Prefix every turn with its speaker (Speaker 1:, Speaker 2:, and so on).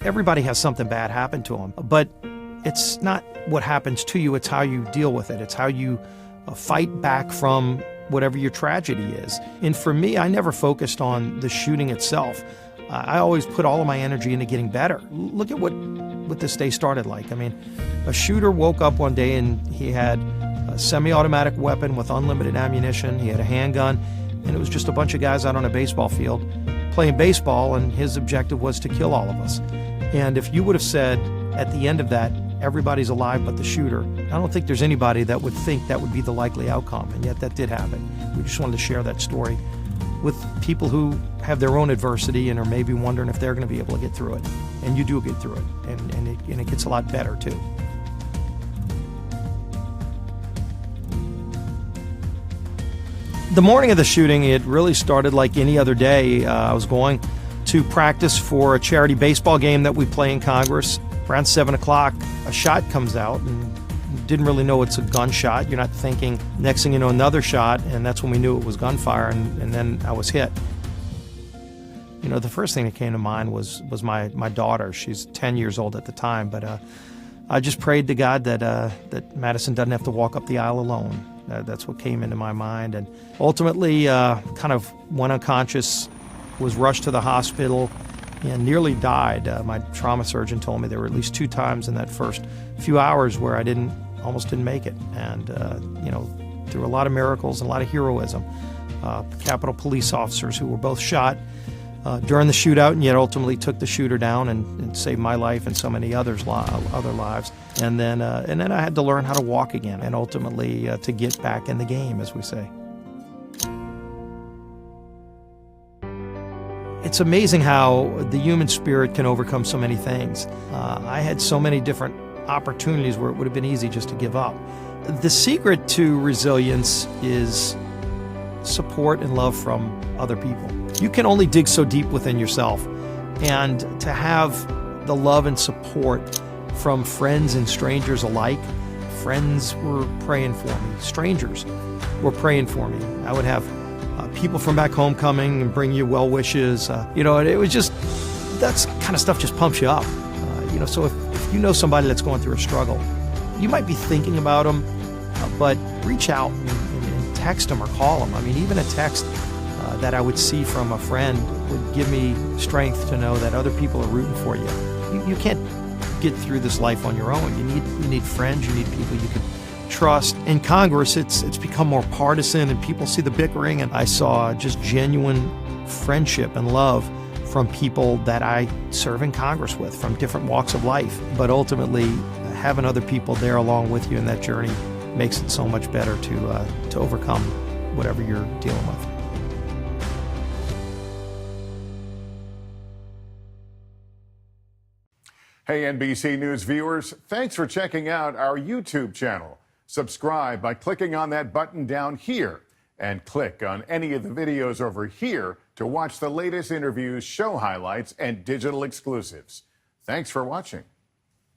Speaker 1: Everybody has something bad happen to them, but it's not what happens to you, it's how you deal with it. It's how you fight back from whatever your tragedy is. And for me, I never focused on the shooting itself. I always put all of my energy into getting better. Look at what this day started like. I mean, a shooter woke up one day and he had a semi-automatic weapon with unlimited ammunition. He had a handgun, and it was just a bunch of guys out on a baseball field playing baseball, and his objective was to kill all of us. And if you would have said at the end of that, everybody's alive but the shooter, I don't think there's anybody that would think that would be the likely outcome, and yet that did happen. We just wanted to share that story with people who have their own adversity and are maybe wondering if they're going to be able to get through it. And you do get through it, and it gets a lot better too. The morning of the shooting, it really started like any other day. I was going to practice for a charity baseball game that we play in Congress. Around 7 o'clock, a shot comes out, and didn't really know it's a gunshot. You're not thinking. Next thing you know, another shot, and that's when we knew it was gunfire, and then I was hit. You know, the first thing that came to mind was my daughter. She's 10 years old at the time, but I just prayed to God that Madison doesn't have to walk up the aisle alone. That's what came into my mind, and ultimately kind of went unconscious, was rushed to the hospital, and nearly died. My trauma surgeon told me there were at least 2 times in that first few hours where I almost didn't make it. And you know, through a lot of miracles and a lot of heroism, Capitol police officers who were both shot during the shootout, and yet ultimately took the shooter down and saved my life and so many other lives. And then I had to learn how to walk again, and ultimately to get back in the game, as we say. It's amazing how the human spirit can overcome so many things. I had so many different opportunities where it would have been easy just to give up. The secret to resilience is support and love from other people. You can only dig so deep within yourself, and to have the love and support from friends and strangers alike. Friends were praying for me. Strangers were praying for me. I would have people from back home coming and bring you well wishes. You know, it was just, that's kind of stuff just pumps you up. You know, so if you know somebody that's going through a struggle, you might be thinking about them, but reach out and text them or call them. I mean, even a text that I would see from a friend would give me strength to know that other people are rooting for you. You can't get through this life on your own. You need friends, you need people you can trust. In Congress, it's become more partisan, and people see the bickering, and I saw just genuine friendship and love from people that I serve in Congress with, from different walks of life. But ultimately, having other people there along with you in that journey makes it so much better to overcome whatever you're dealing with.
Speaker 2: Hey, NBC News viewers, thanks for checking out our YouTube channel. Subscribe by clicking on that button down here, and click on any of the videos over here to watch the latest interviews, show highlights, and digital exclusives. Thanks for watching.